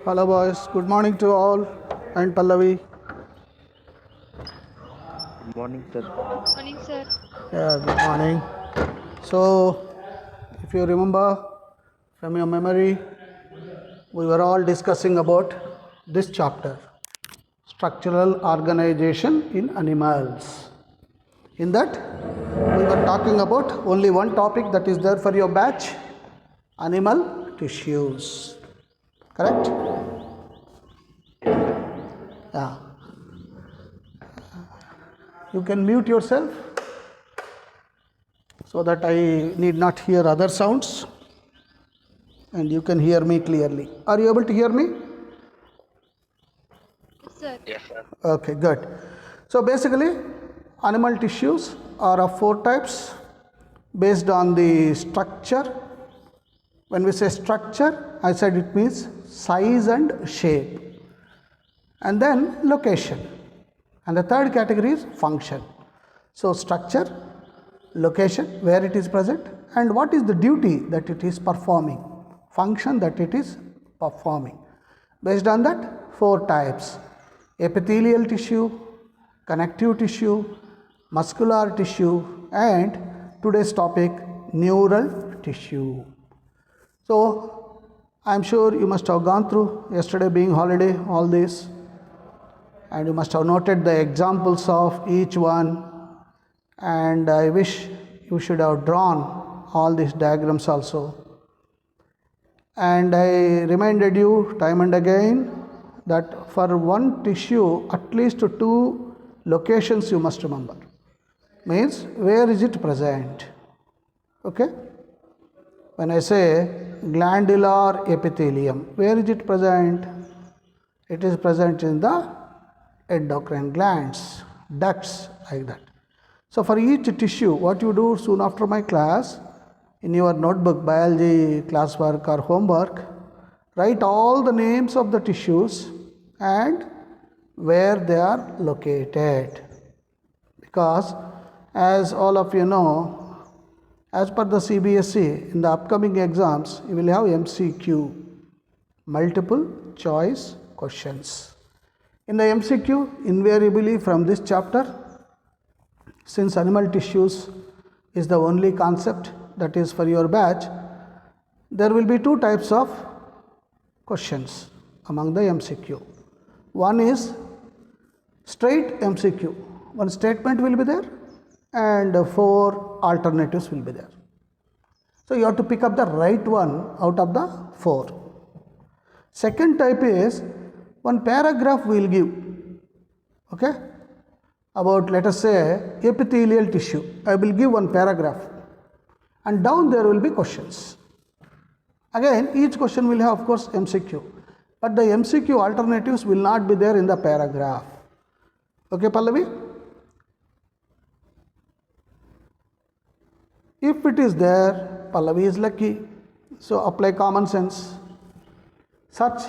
Hello boys, good morning to all and Pallavi. Good morning, sir. Morning, sir. Yeah, good morning. So, if you remember from your memory, we were all discussing about this chapter, structural organization in animals. In that, we were talking about only one topic that is there for your batch, animal tissues. Correct? Yes, sir. Yeah. You can mute yourself so that I need not hear other sounds and you can hear me clearly. Are you able to hear me? Sir. Yes, sir. Okay, good. So basically, animal tissues are of four types based on the structure. When we say structure, I said it means size and shape, and then location. And the third category is function. So structure, location, where it is present, and what is the duty that it is performing, function that it is performing. Based on that, four types: epithelial tissue, connective tissue, muscular tissue, and today's topic, neural tissue. So, I am sure you must have gone through yesterday being holiday, all this, and you must have noted the examples of each one, and I wish you should have drawn all these diagrams also. And I reminded you time and again that for one tissue at least two locations you must remember. Means where is it present? Okay? When I say glandular epithelium, where is it present? It is present in the endocrine glands, ducts, like that. So for each tissue, what you do soon after my class, in your notebook, biology classwork or homework, write all the names of the tissues and where they are located. Because as all of you know, as per the CBSE, in the upcoming exams, you will have MCQ, multiple choice questions. In the MCQ, invariably from this chapter, since animal tissues is the only concept that is for your batch, there will be two types of questions among the MCQ. One is straight MCQ, one statement will be there and four alternatives will be there. So you have to pick up the right one out of the four. Second type is one paragraph we will give, okay, about let us say epithelial tissue. I will give one paragraph and down there will be questions. Again, each question will have of course MCQ, but the MCQ alternatives will not be there in the paragraph. Okay, Pallavi? If it is there, Pallavi is lucky. So apply common sense. Search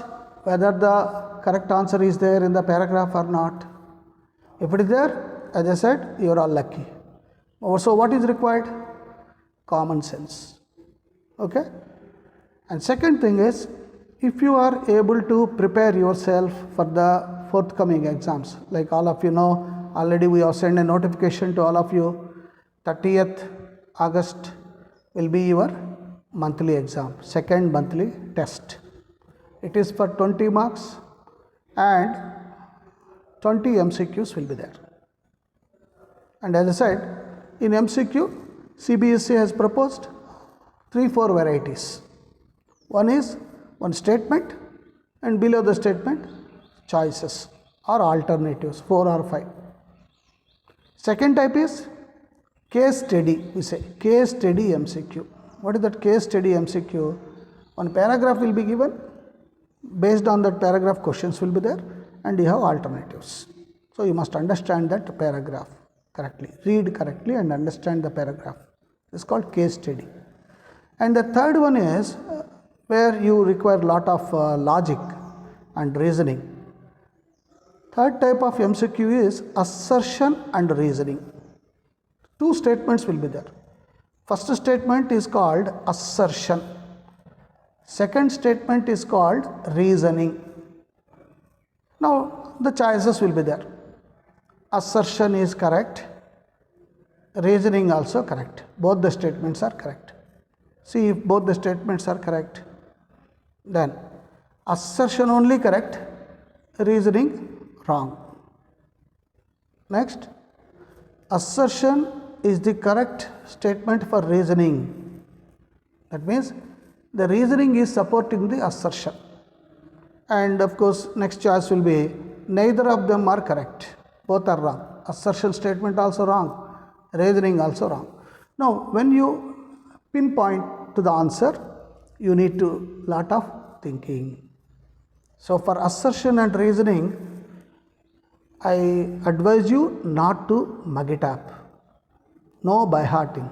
whether the correct answer is there in the paragraph or not. If it is there, as I said, you are all lucky. So what is required? Common sense. Okay? And second thing is, if you are able to prepare yourself for the forthcoming exams, like all of you know, already we have sent a notification to all of you, 30th August will be your monthly exam, second monthly test. It is for 20 marks and 20 MCQs will be there. And as I said, in MCQ, CBSE has proposed 3-4 varieties. One is one statement and below the statement choices or alternatives, 4 or 5. Second type is case study, we say case study MCQ. What is that case study MCQ? One paragraph will be given, based on that paragraph questions will be there and you have alternatives. So you must understand that paragraph correctly, read correctly and understand the paragraph. It's called case study. And the third one is where you require a lot of logic and reasoning. Third type of MCQ is assertion and reasoning. Two statements will be there. First statement is called assertion. Second statement is called reasoning. Now the choices will be there. Assertion is correct, reasoning also correct. Both the statements are correct. See if both the statements are correct. Then assertion only correct, reasoning wrong. Next, assertion is the correct statement for reasoning. That means the reasoning is supporting the assertion. And of course, next choice will be neither of them are correct. Both are wrong. Assertion statement also wrong, reasoning also wrong. Now, when you pinpoint to the answer, you need to lot of thinking. So, for assertion and reasoning, I advise you not to mug it up. No by hearting.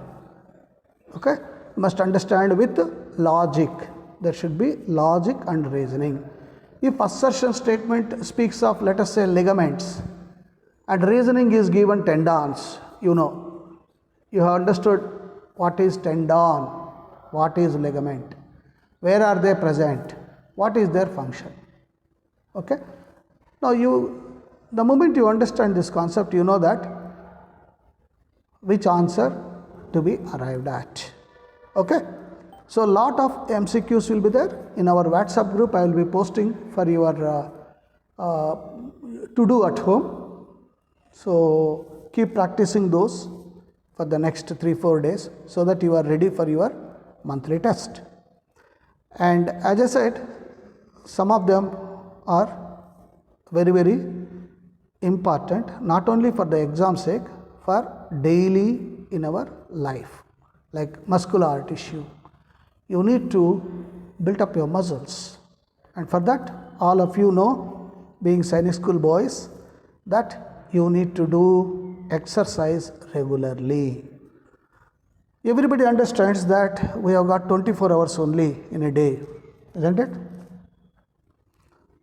Okay? You must understand with logic. There should be logic and reasoning. If assertion statement speaks of, let us say, ligaments, and reasoning is given tendons, you have understood what is tendon, what is ligament, where are they present, what is their function. Okay? Now the moment you understand this concept, you know that which answer to be arrived at. Okay? So lot of MCQs will be there in our WhatsApp group. I will be posting for your to do at home. So keep practicing those for the next 3-4 days so that you are ready for your monthly test. And as I said, some of them are very, very important, not only for the exam sake, for daily in our life, like muscular tissue. You need to build up your muscles, and for that, all of you know, being Sainik School boys, that you need to do exercise regularly. Everybody understands that we have got 24 hours only in a day, isn't it?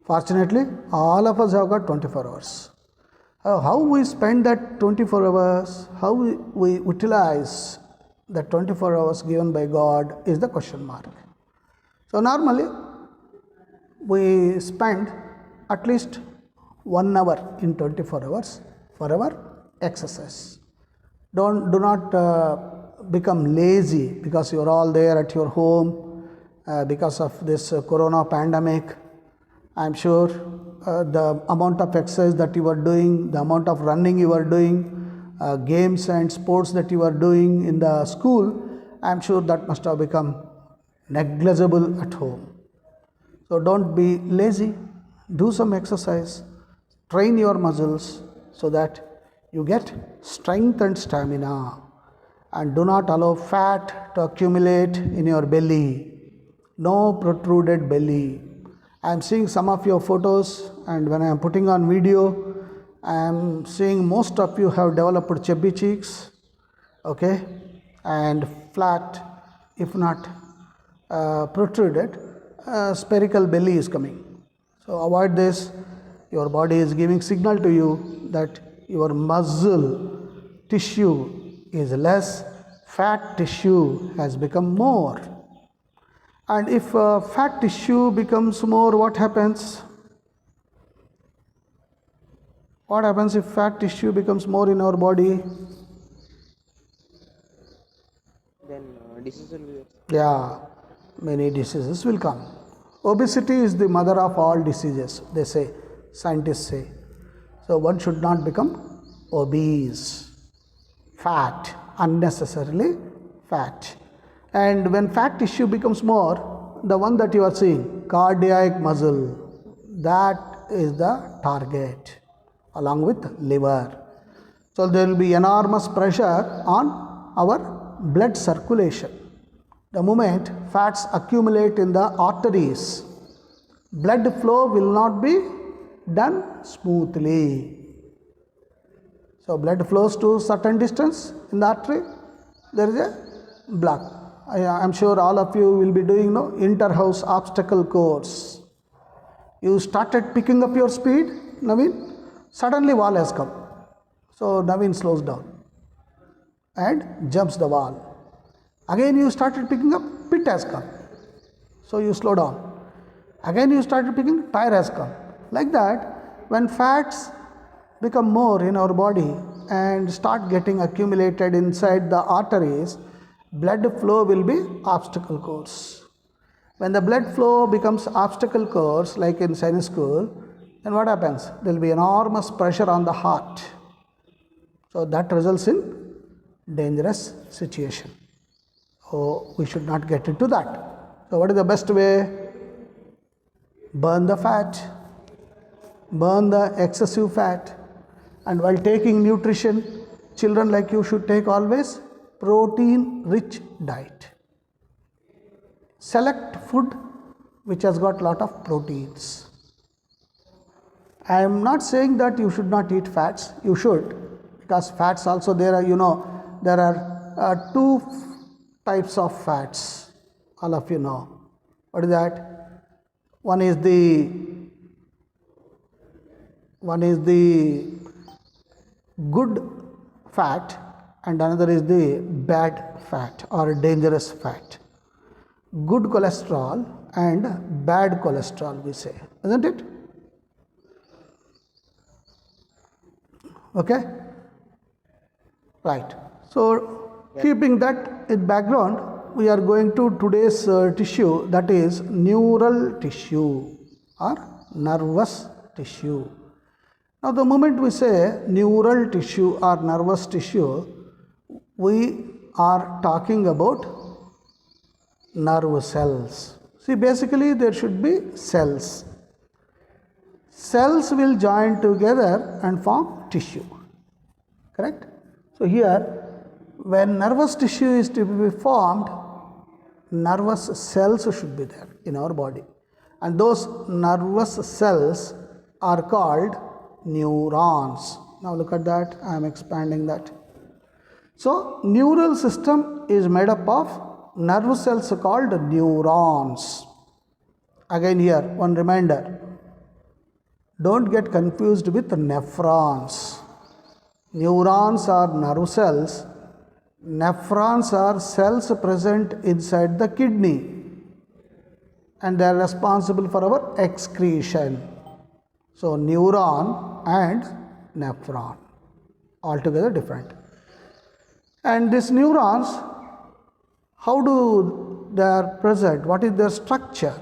Fortunately, all of us have got 24 hours. How we spend that 24 hours, how we utilize that 24 hours given by God is the question mark. So normally, we spend at least 1 hour in 24 hours for our exercise. Do not become lazy because you are all there at your home because of this corona pandemic. I am sure the amount of exercise that you are doing, the amount of running you are doing, games and sports that you are doing in the school, I am sure that must have become negligible at home. So don't be lazy, do some exercise, train your muscles so that you get strength and stamina, and do not allow fat to accumulate in your belly. No protruded belly. I am seeing some of your photos, and when I am putting on video, I am seeing most of you have developed chubby cheeks, okay, and flat, if not protruded, spherical belly is coming. So avoid this. Your body is giving signal to you that your muscle tissue is less, fat tissue has become more. And if fat tissue becomes more, what happens? What happens if fat tissue becomes more in our body? Then diseases will be. Yeah, many diseases will come. Obesity is the mother of all diseases, they say, scientists say. So one should not become obese, fat, unnecessarily fat. And when fat tissue becomes more, the one that you are seeing, cardiac muscle, that is the target, along with liver. So there will be enormous pressure on our blood circulation. The moment fats accumulate in the arteries, blood flow will not be done smoothly. So blood flows to certain distance in the artery, there is a block. I am sure all of you will be doing inter-house obstacle course. You started picking up your speed, Naveen, suddenly wall has come. So Naveen slows down and jumps the wall. Again you started picking up, pit has come. So you slow down. Again you started picking, tire has come. Like that, when fats become more in our body and start getting accumulated inside the arteries, blood flow will be obstacle course. When the blood flow becomes obstacle course, like in science school, then what happens? There will be enormous pressure on the heart. So that results in dangerous situation. So we should not get into that. So what is the best way? Burn the fat, burn the excessive fat, and while taking nutrition, children like you should take always protein rich diet. Select food which has got lot of proteins. I am not saying that you should not eat fats. You should, because fats also there are, there are two types of fats. All of you know. What is that? One is the good fat and another is the bad fat or dangerous fat. Good cholesterol and bad cholesterol, we say, isn't it? Okay? Right. So, keeping that in background, we are going to today's tissue, that is neural tissue or nervous tissue. Now, the moment we say neural tissue or nervous tissue, we are talking about nerve cells. See, basically there should be cells. Cells will join together and form tissue. Correct? So here, when nervous tissue is to be formed, nervous cells should be there in our body. And those nervous cells are called neurons. Now look at that, I am expanding that. So, neural system is made up of nerve cells called neurons. Again here, one reminder. Don't get confused with nephrons. Neurons are nerve cells. Nephrons are cells present inside the kidney and they are responsible for our excretion. So, neuron and nephron, altogether different. And these neurons, how do they are present? What is their structure?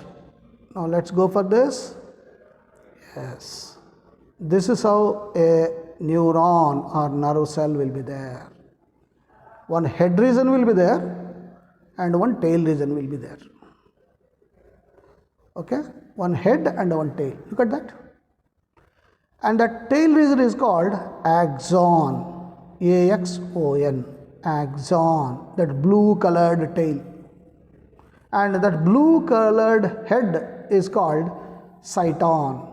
Now, let's go for this. Yes. This is how a neuron or nerve cell will be there. One head region will be there and one tail region will be there. Okay? One head and one tail. Look at that. And that tail region is called axon. A-X-O-N. Axon. That blue colored tail. And that blue colored head is called cyton.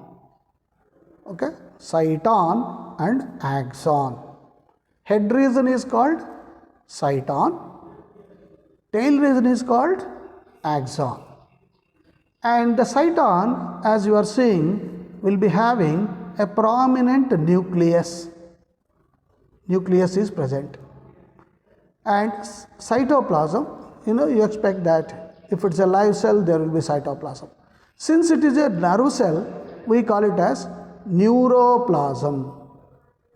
Okay? Cyton and axon. Head region is called cyton. Tail region is called axon. And the cyton, as you are seeing, will be having a prominent nucleus. Nucleus is present. And cytoplasm, you expect that if it's a live cell, there will be cytoplasm. Since it is a nerve cell, we call it as neuroplasm.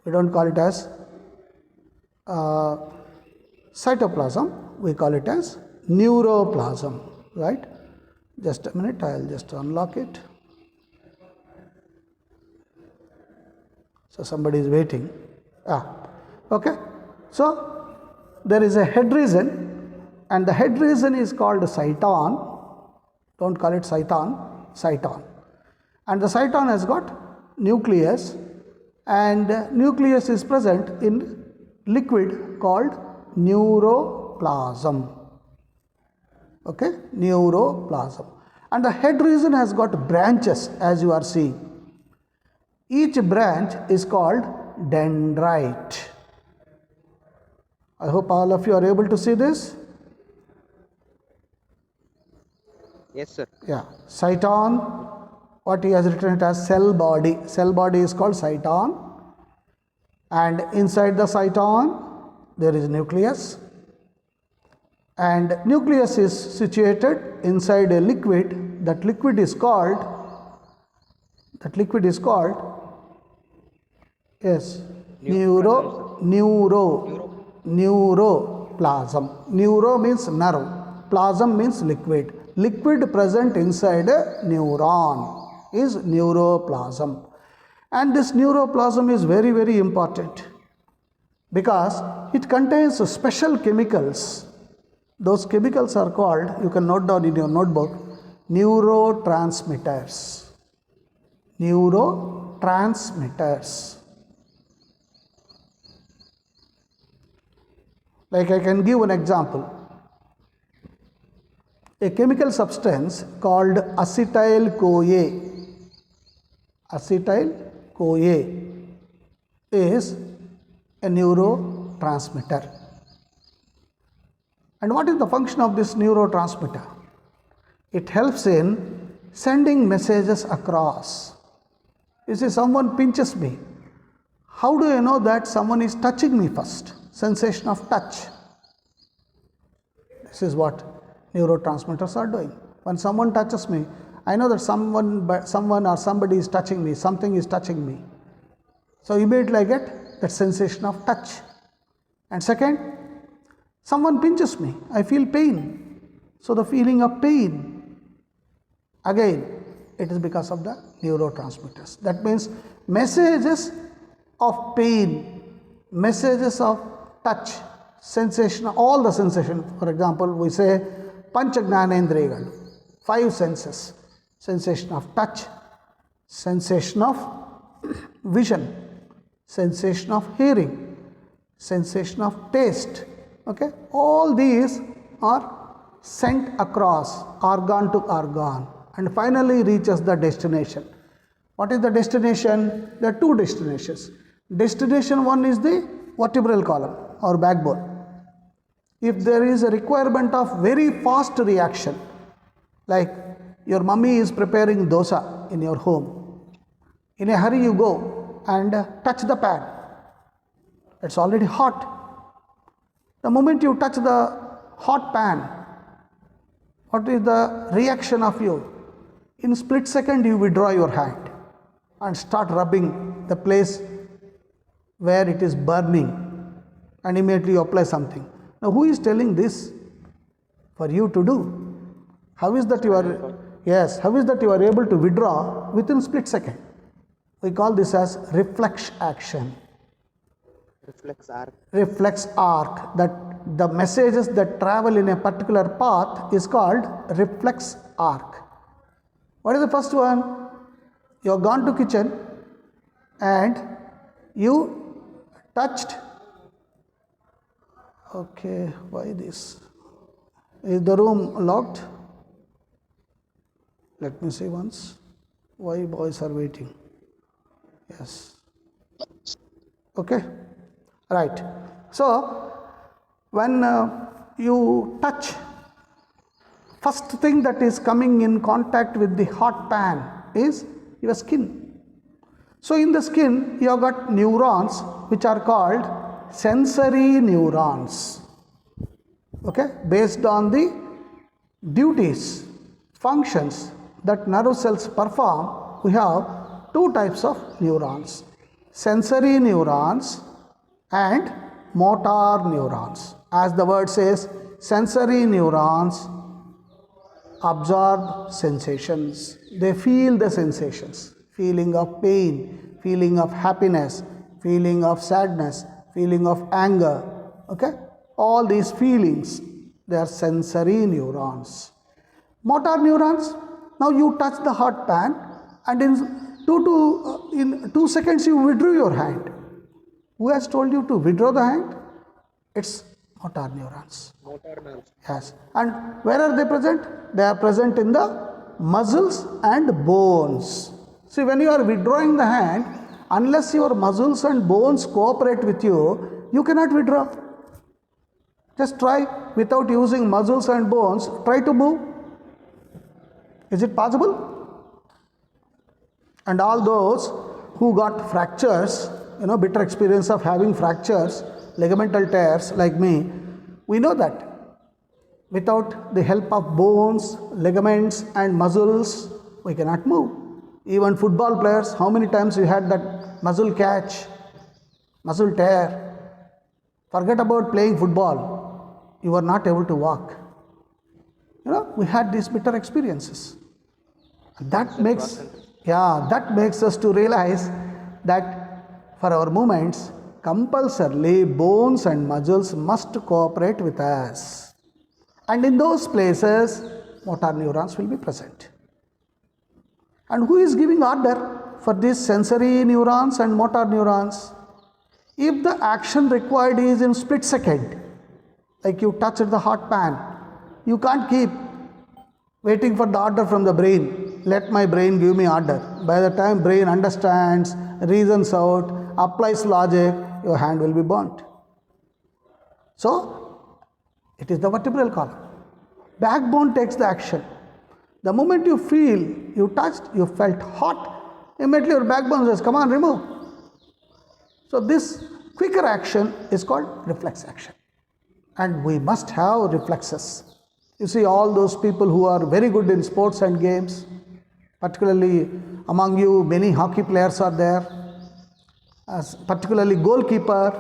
We don't call it as cytoplasm, we call it as neuroplasm, right? Just a minute, I'll just unlock it. So somebody is waiting. Okay. So there is a head region and the head region is called cyton. Don't call it cyton, cyton. And the cyton has got nucleus and nucleus is present in liquid called neuroplasm. Okay, neuroplasm. And the head region has got branches, as you are seeing. Each branch is called dendrite. I hope all of you are able to see this. Yes, sir. Yeah, cyton, what he has written it as cell body. Cell body is called cyton. And inside the cyton, there is nucleus. and nucleus is situated inside a liquid. That liquid is called yes, neuroplasm. Neuro means nerve, plasm means liquid. Liquid present inside a neuron is neuroplasm. And this neuroplasm is very, very important because it contains special chemicals. Those chemicals are called, you can note down in your notebook, neurotransmitters. Neurotransmitters. Like I can give an example. A chemical substance called acetyl-CoA. Acetyl-CoA is a neurotransmitter. And what is the function of this neurotransmitter? It helps in sending messages across. You see, someone pinches me. How do I know that someone is touching me first? Sensation of touch. This is what neurotransmitters are doing. When someone touches me, I know that someone or somebody is touching me, something is touching me. So immediately I get that sensation of touch. And second, someone pinches me, I feel pain. So the feeling of pain, again, it is because of the neurotransmitters. That means messages of pain, messages of touch, sensation, all the sensation. For example, we say pancha gnanendriyalu, 5 senses. Sensation of touch, sensation of vision, sensation of hearing, sensation of taste. Okay, all these are sent across organ to organ and finally reaches the destination. What is the destination? There are 2 destinations. Destination 1 is the vertebral column or backbone. If there is a requirement of very fast reaction, like your mummy is preparing dosa in your home, in a hurry you go and touch the pan. It's already hot. The moment you touch the hot pan, what is the reaction of you? In a split second you withdraw your hand and start rubbing the place where it is burning and immediately you apply something. Now who is telling this for you to do? How is that you are able to withdraw within a split second? We call this as reflex action. Reflex arc. That the messages that travel in a particular path is called reflex arc. What is the first one? You have gone to kitchen and you touched. Okay, why this? Is the room locked? Let me see once. Why boys are waiting? Yes. Okay. Right. So when you touch, first thing that is coming in contact with the hot pan is your skin. So in the skin you have got neurons which are called sensory neurons. Okay, based on the duties, functions that nerve cells perform, we have 2 types of neurons: sensory neurons and motor neurons. As the word says, sensory neurons absorb sensations. They feel the sensations, feeling of pain, feeling of happiness, feeling of sadness, feeling of anger. Okay, all these feelings, they are sensory neurons. Motor neurons, now you touch the hot pan and in 2 seconds you withdrew your hand. Who has told you to withdraw the hand? It's motor neurons. Yes. And where are they present? They are present in the muscles and bones. See, when you are withdrawing the hand, unless your muscles and bones cooperate with you, you cannot withdraw. Just try without using muscles and bones, try to move. Is it possible? And all those who got fractures, bitter experience of having fractures, ligamental tears like me, we know that Without the help of bones, ligaments, and muscles, we cannot move. Even football players, how many times you had that muscle catch, muscle tear? Forget about playing football, you are not able to walk. We had these bitter experiences. That makes, that makes us to realize that for our movements, compulsorily bones and muscles must cooperate with us. And in those places, motor neurons will be present. And who is giving order for these sensory neurons and motor neurons? If the action required is in split second, like you touched the hot pan, you can't keep waiting for the order from the brain. Let my brain give me order. By the time brain understands, reasons out, applies logic, your hand will be burnt. So, it is the vertebral column. Backbone takes the action. The moment you feel, you touched, you felt hot, immediately your backbone says, come on, remove. So, this quicker action is called reflex action. And we must have reflexes. You see all those people who are very good in sports and games, particularly among you, many hockey players are there, particularly goalkeeper,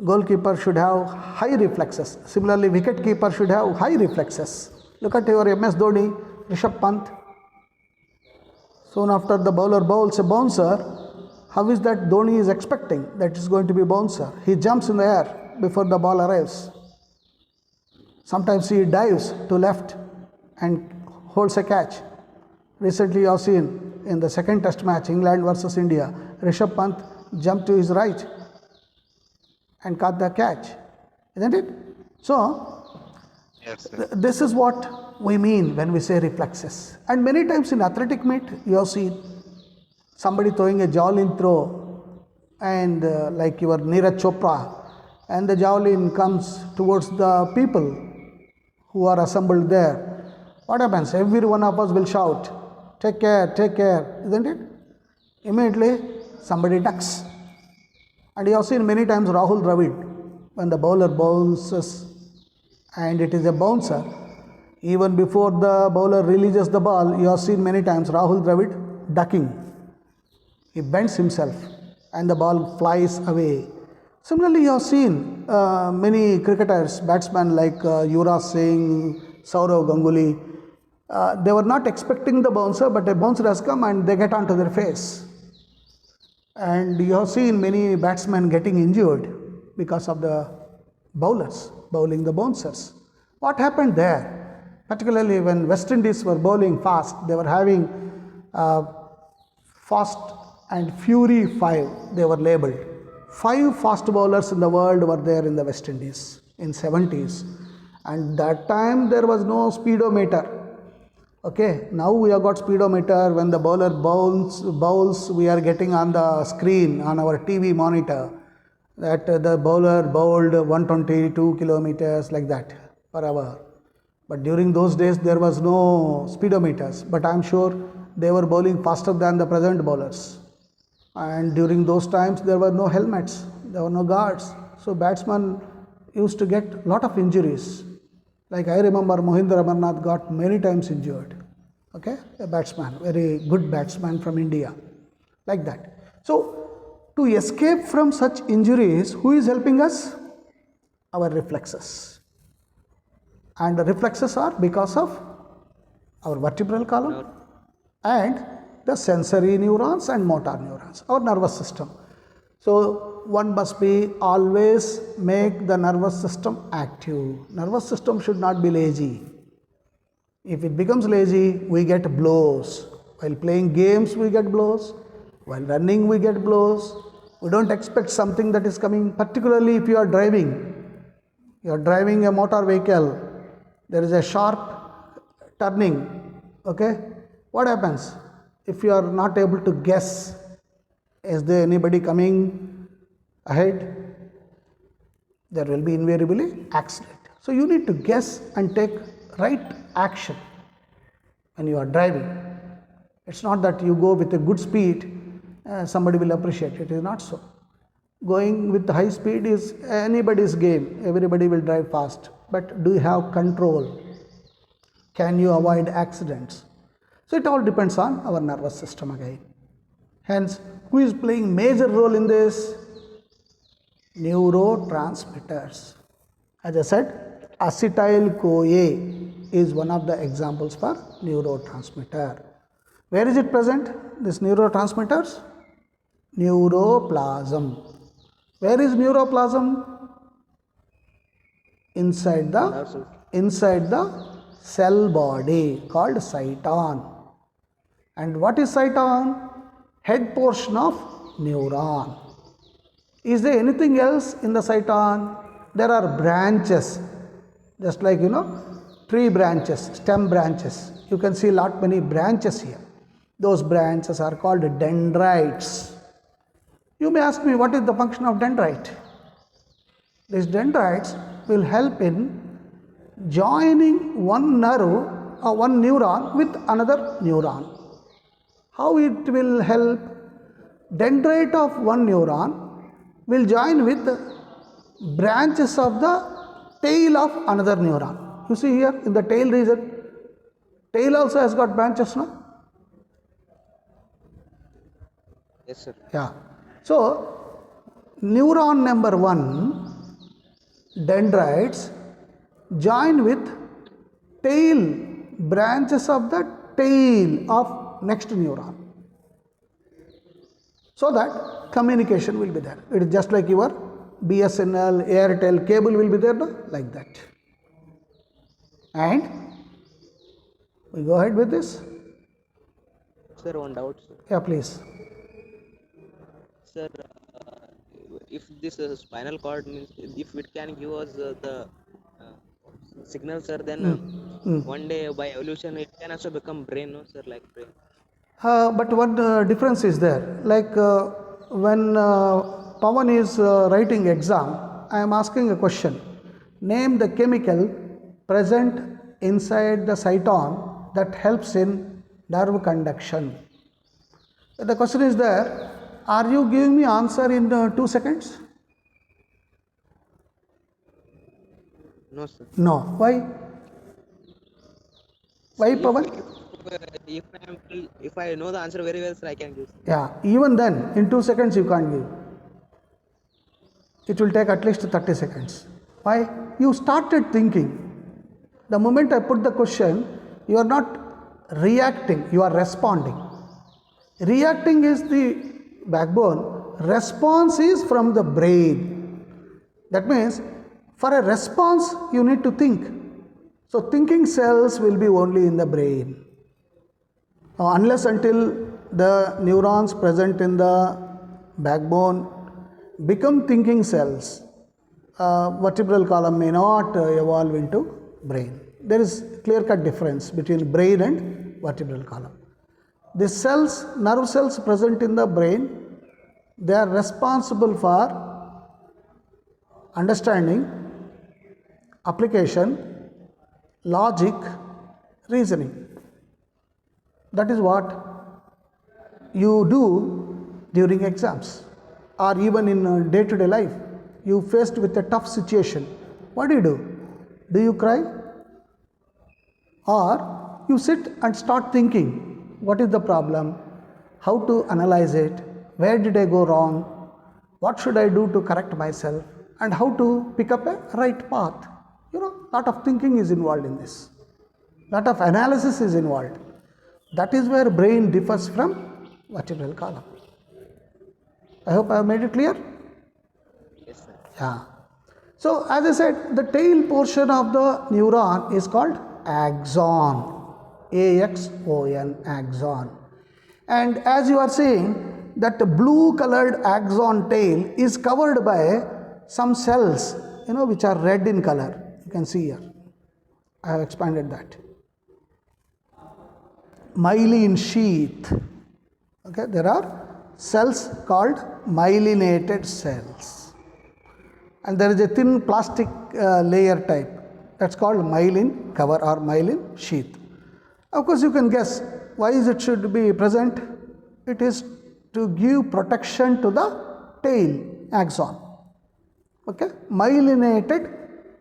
goalkeeper should have high reflexes. Similarly, wicketkeeper should have high reflexes. Look at your MS Dhoni, Rishabh Pant. Soon after the bowler bowls a bouncer, how is that Dhoni is expecting that is going to be a bouncer? He jumps in the air before the ball arrives. Sometimes he dives to left and holds a catch. Recently you have seen in the second test match, England versus India, Rishabh Pant jumped to his right and caught the catch. Isn't it? So, Yes, sir. This is what we mean when we say reflexes. And many times in athletic meet, you have seen somebody throwing a javelin throw and like your Neeraj Chopra, and the javelin comes towards the people who are assembled there. What happens? Every one of us will shout, take care, isn't it? Immediately somebody ducks. And you have seen many times Rahul Dravid, when the bowler bounces and it is a bouncer, even before the bowler releases the ball, you have seen many times Rahul Dravid ducking. He bends himself and the ball flies away. Similarly, you have seen many cricketers, batsmen like Yuvraj Singh, Sourav Ganguly. They were not expecting the bouncer, but a bouncer has come and they get onto their face. And you have seen many batsmen getting injured because of the bowlers bowling the bouncers. What happened there? Particularly when West Indies were bowling fast, they were having fast and fury 5, they were labeled. 5 fast bowlers in the world were there in the West Indies in 70s, and that time there was no speedometer. Okay, now we have got speedometer. When the bowler bowls, we are getting on the screen on our TV monitor that the bowler bowled 122 kilometers like that per hour. But during those days there was no speedometers, but I am sure they were bowling faster than the present bowlers. And during those times there were no helmets, there were no guards, so batsmen used to get lot of injuries. Like I remember Mohindra Amarnath got many times injured. Okay, a batsman, very good batsman from India, like that. So to escape from such injuries, who is helping us? Our reflexes. And the reflexes are because of our vertebral column and the sensory neurons and motor neurons, our nervous system. So one must be always make the nervous system active. Nervous system should not be lazy. If it becomes lazy, we get blows. While playing games, we get blows. While running, we get blows. We don't expect something that is coming, particularly if you are driving. You are driving a motor vehicle. There is a sharp turning. Okay? What happens? If you are not able to guess, is there anybody coming ahead? There will be invariably accident. So you need to guess and take right action when you are driving. It's not that you go with a good speed, somebody will appreciate it. It is not so. Going with high speed is anybody's game. Everybody will drive fast. But do you have control? Can you avoid accidents? So it all depends on our nervous system again. Hence, who is playing major role in this? Neurotransmitters. As I said, acetyl-CoA is one of the examples for neurotransmitter. Where is it present? This neurotransmitters? Neuroplasm. Where is neuroplasm? Inside the cell body called cyton. And what is cyton? Head portion of neuron. Is there anything else in the cyton? There are branches, just like tree branches, stem branches. You can see many branches here. Those branches are called dendrites. You may ask me, what is the function of dendrite? These dendrites will help in joining one nerve or one neuron with another neuron. How it will help? Dendrite of one neuron will join with branches of the tail of another neuron. You see here in the tail region, tail also has got branches, no? Yes, sir. Yeah. So, neuron number 1, dendrites, join with tail, branches of the tail of next neuron. So that communication will be there. It is just like your BSNL, Airtel cable will be there, no? Like that. And we go ahead with this. Sir, one doubt, sir. Yeah, please. Sir, if this spinal cord means, if it can give us the signal, sir, then one day by evolution it can also become brain, no, sir, like brain. But one difference is there. Like when Pawan is writing exam, I am asking a question. Name the chemical present inside the cyton that helps in nerve conduction. The question is there. Are you giving me answer in 2 seconds? No, sir. No. Why? Why, Pawan? If I know the answer very well, sir, I can give. Yeah, even then, in 2 seconds you can't give. It will take at least 30 seconds. Why? You started thinking. The moment I put the question, you are not reacting, you are responding. Reacting is the backbone, response is from the brain. That means, for a response, you need to think. So, thinking cells will be only in the brain. Now, unless until the neurons present in the backbone become thinking cells, vertebral column may not evolve into brain. There is clear-cut difference between brain and vertebral column. The cells, nerve cells present in the brain, they are responsible for understanding, application, logic, reasoning. That is what you do during exams or even in day-to-day life. You faced with a tough situation. What do? Do you cry? Or you sit and start thinking, what is the problem? How to analyze it? Where did I go wrong? What should I do to correct myself? And how to pick up a right path? Lot of thinking is involved in this. Lot of analysis is involved. That is where brain differs from vertebral column. I hope I have made it clear. Yes, sir. Yeah. So, as I said, the tail portion of the neuron is called axon. A-X-O-N, axon. And as you are seeing, that blue colored axon tail is covered by some cells, which are red in color. You can see here. I have expanded that. Myelin sheath. Okay, there are cells called myelinated cells. And there is a thin plastic layer type, that's called myelin cover or myelin sheath. Of course, you can guess why it should be present. It is to give protection to the tail axon. Okay, myelinated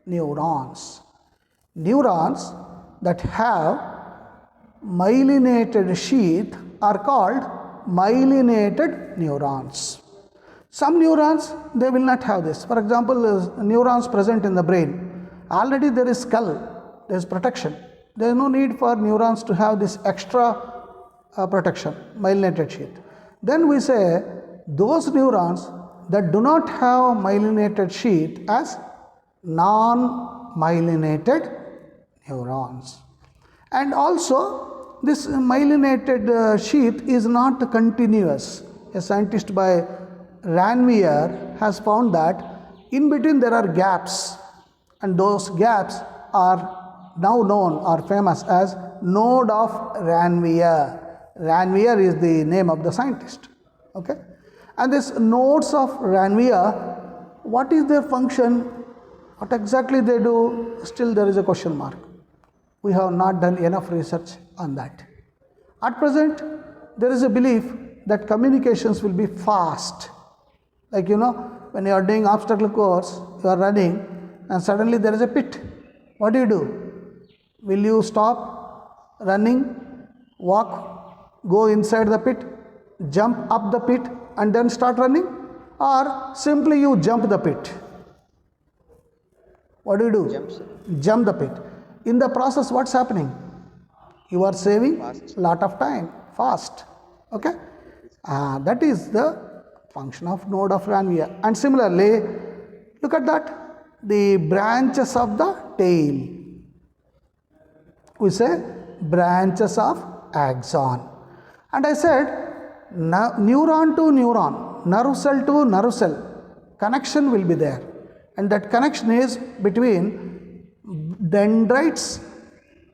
neurons. Neurons that have myelinated sheath are called myelinated neurons. Some neurons, they will not have this. For example, neurons present in the brain. Already there is skull, there is protection. There is no need for neurons to have this extra protection, myelinated sheath. Then we say those neurons that do not have myelinated sheath as non-myelinated neurons. And also this myelinated sheath is not continuous. A scientist by Ranvier has found that in between there are gaps, and those gaps are now known or famous as node of Ranvier. Ranvier is the name of the scientist. Okay, and these nodes of Ranvier, what is their function, what exactly they do, still there is a question mark. We have not done enough research on that. At present, there is a belief that communications will be fast. Like when you are doing obstacle course, you are running and suddenly there is a pit. What do? Will you stop running, walk, go inside the pit, jump up the pit and then start running, or simply you jump the pit? What do? Jump the pit. In the process, what's happening? You are saving lot of time, fast. Okay, that is the function of node of Ranvier. And similarly, look at that, the branches of the tail. We say branches of axon. And I said neuron to neuron, nerve cell to nerve cell, connection will be there. And that connection is between dendrites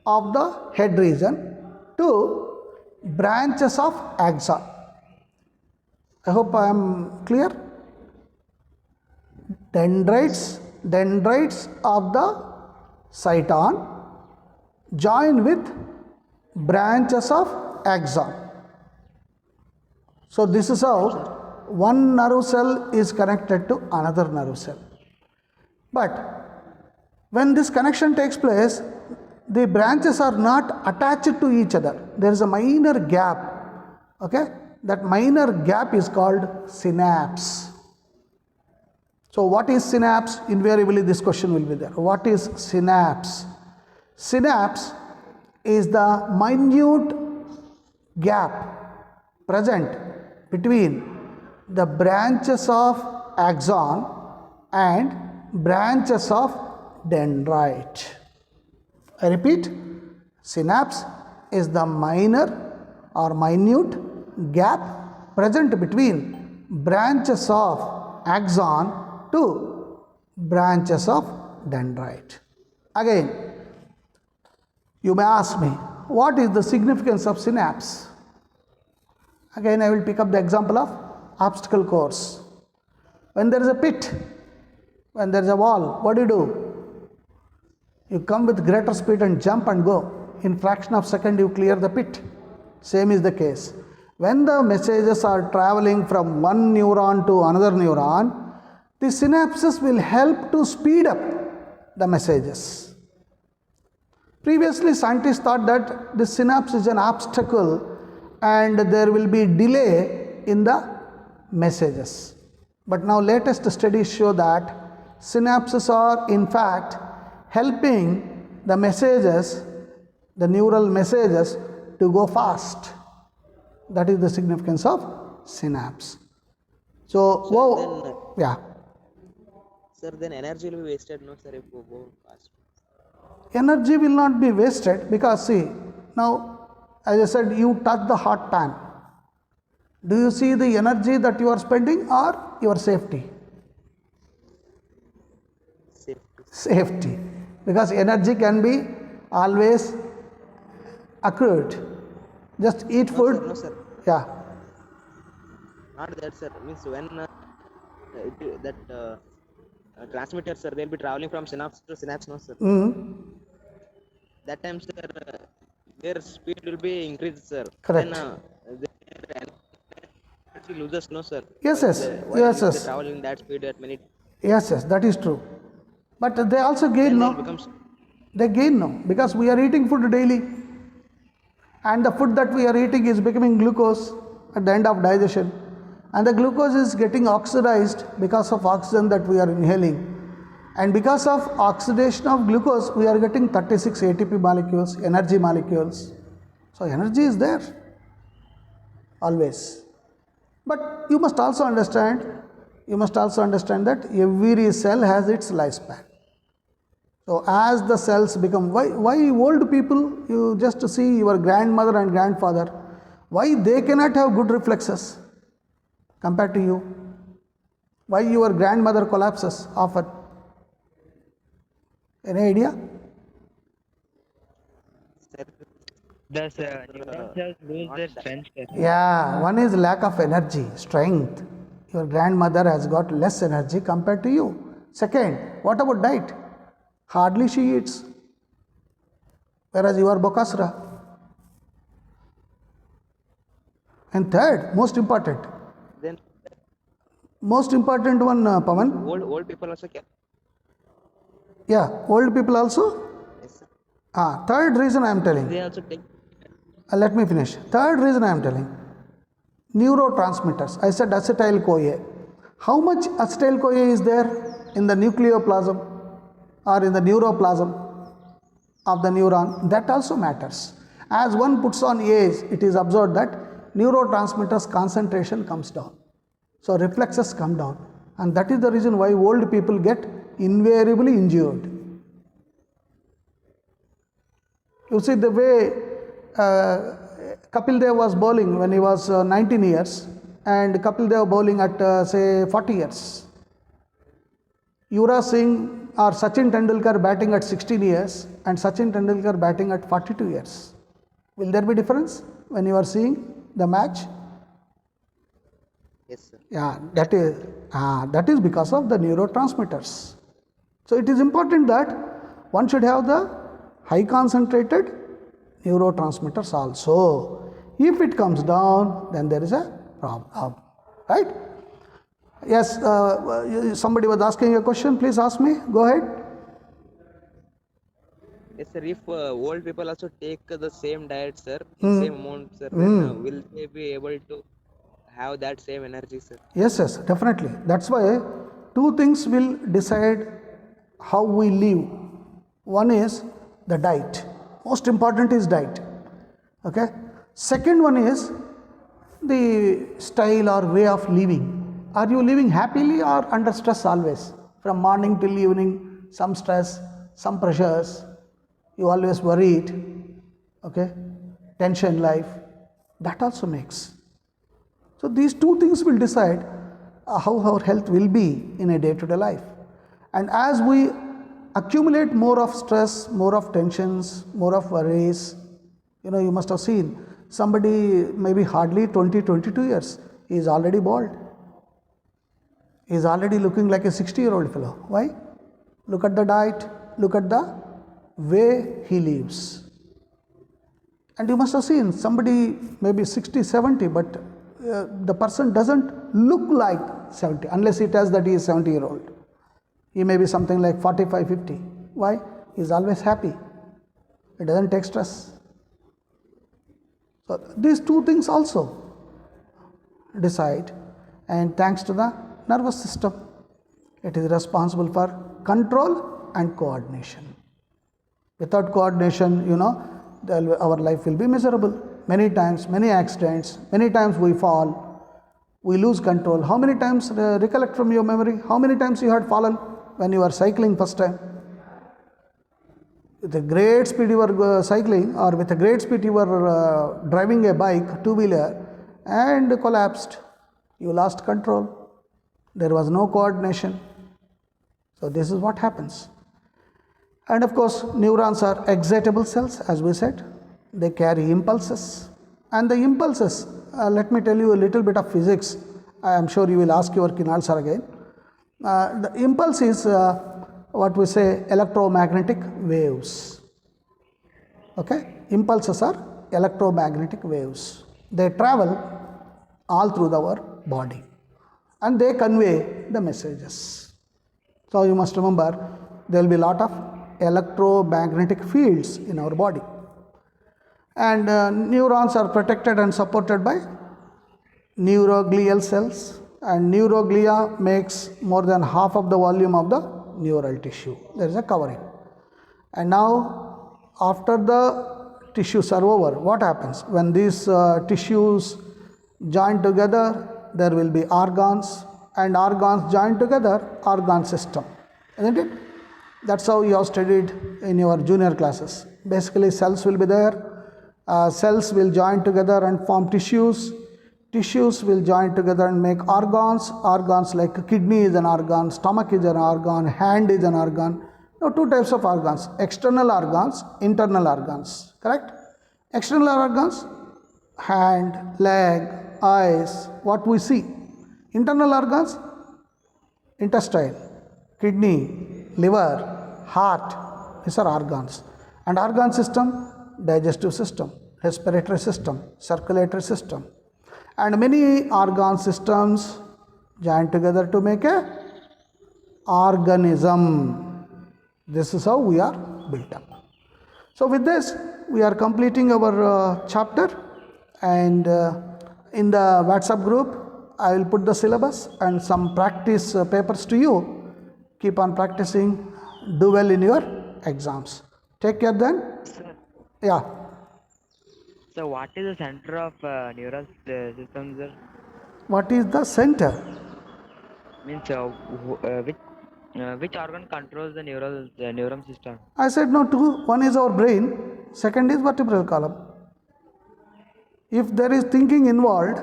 of the head region to branches of axon. I hope I am clear. Dendrites of the cyton join with branches of axon. So this is how one nerve cell is connected to another nerve cell. But when this connection takes place, the branches are not attached to each other. There is a minor gap. Okay, that minor gap is called synapse. So what is synapse? Invariably this question will be there. What is synapse? Synapse is the minute gap present between the branches of axon and branches of dendrite. I repeat, synapse is the minor or minute gap present between branches of axon to branches of dendrite. Again, you may ask me, what is the significance of synapse? Again, I will pick up the example of obstacle course. When there is a pit, when there is a wall, what do? You come with greater speed and jump and go. In fraction of a second, you clear the pit. Same is the case. When the messages are traveling from one neuron to another neuron, the synapses will help to speed up the messages. Previously, scientists thought that the synapse is an obstacle and there will be delay in the messages. But now latest studies show that synapses are in fact helping the messages, the neural messages, to go fast. That is the significance of synapse. So, Sir, then energy will be wasted, no sir, if we go fast. Energy will not be wasted because see, now as I said, you touch the hot pan. Do you see the energy that you are spending or your safety? Safety. Because energy can be always accrued. Just eat food. No, sir. Yeah. Not that, sir. Means when transmitter, sir, they'll be traveling from synapse to synapse, no, sir. That time, sir, their speed will be increased, sir. Correct. Then their energy loses, no sir. Yes, yes, While yes, they yes, travel in that speed at many, yes, yes, that is true. But they also gain, then no? they'll become. They gain, no? Because we are eating food daily, and the food that we are eating is becoming glucose at the end of digestion, and the glucose is getting oxidized because of oxygen that we are inhaling, and because of oxidation of glucose we are getting 36 ATP molecules, energy molecules. So energy is there always. But you must also understand that every cell has its lifespan. So as the cells become, why old people, you just see your grandmother and grandfather, why they cannot have good reflexes compared to you? Why your grandmother collapses often? Any idea? Sir, Does neuron cells lose not their that. strength, sir? Yeah, one is lack of energy, strength. Your grandmother has got less energy compared to you. Second, what about diet? Hardly she eats. Whereas you are Bokasra. And third, Then most important one, Pawan. old people also can. Yeah, old people also. Yes, sir. Third reason I am telling. They also take. Let me finish. Third reason I am telling. Neurotransmitters. I said acetyl CoA. How much acetyl CoA is there in the nucleoplasm or in the neuroplasm of the neuron? That also matters. As one puts on age, it is observed that neurotransmitters concentration comes down. So reflexes come down. And that is the reason why old people get invariably injured. You see the way Kapil Dev was bowling when he was 19 years and Kapil Dev bowling at say 40 years. Yuvraj Singh or Sachin Tendulkar batting at 16 years and Sachin Tendulkar batting at 42 years. Will there be difference when you are seeing the match? Yes, sir. Yeah, that is because of the neurotransmitters. So it is important that one should have the high concentrated neurotransmitters also. If it comes down, then there is a problem, right? Yes, somebody was asking a question. Please ask me. Go ahead. Yes, sir. If old people also take the same diet, sir, in same amount, sir, then will they be able to have that same energy, sir? Yes, yes, definitely. That's why two things will decide how we live. One is the diet. Most important is diet. Okay. Second one is the style or way of living. Are you living happily or under stress always? From morning till evening, some stress, some pressures. You always worried. Okay. Tension life. That also makes. So these two things will decide how our health will be in a day-to-day life. And as we accumulate more of stress, more of tensions, more of worries, you must have seen somebody maybe hardly 20, 22 years, he is already bald. He is already looking like a 60-year-old fellow. Why? Look at the diet, look at the way he lives. And you must have seen somebody maybe 60, 70, but the person doesn't look like 70 unless he tells that he is 70-year-old. He may be something like 45, 50. Why? He is always happy. He doesn't take stress. So these two things also decide, and thanks to the nervous system, it is responsible for control and coordination. Without coordination, our life will be miserable. Many times, many accidents, many times we fall, we lose control. How many times, recollect from your memory, how many times you had fallen when you were cycling first time? With a great speed you were cycling, or with a great speed you were driving a bike, two-wheeler, and collapsed. You lost control. There was no coordination. So this is what happens. And of course, neurons are excitable cells, as we said. They carry impulses. And the impulses, let me tell you a little bit of physics. I am sure you will ask your Kinal sir again. The impulse is what we say electromagnetic waves. Okay? Impulses are electromagnetic waves. They travel all through our body, and they convey the messages. So you must remember there will be a lot of electromagnetic fields in our body, and neurons are protected and supported by neuroglial cells, and neuroglia makes more than half of the volume of the neural tissue. There is a covering. And now after the tissues are over, what happens? When these tissues join together, there will be organs, and organs join together, organ system, isn't it? That's how you have studied in your junior classes. Basically cells will be there, cells will join together and form tissues, tissues will join together and make organs, organs like kidney is an organ, stomach is an organ, hand is an organ. Now two types of organs, external organs, internal organs, correct? External organs, hand, leg, eyes, what we see. Internal organs, intestine, kidney, liver, heart, these are organs. And organ system, digestive system, respiratory system, circulatory system. And many organ systems join together to make a organism. This is how we are built up. So with this, we are completing our chapter, and in the WhatsApp group, I will put the syllabus and some practice papers to you. Keep on practicing, do well in your exams. Take care then. Sir, Yeah. so what is the center of neural system, sir? What is the center? Means which organ controls the neuron system? I said no, two. One is our brain, second is vertebral column. If there is thinking involved,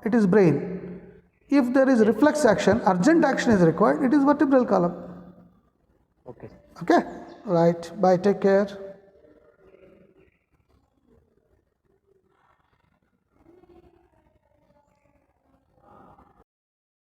it is brain. If there is reflex action, urgent action is required, it is vertebral column. Okay. Okay? Right. Bye. Take care.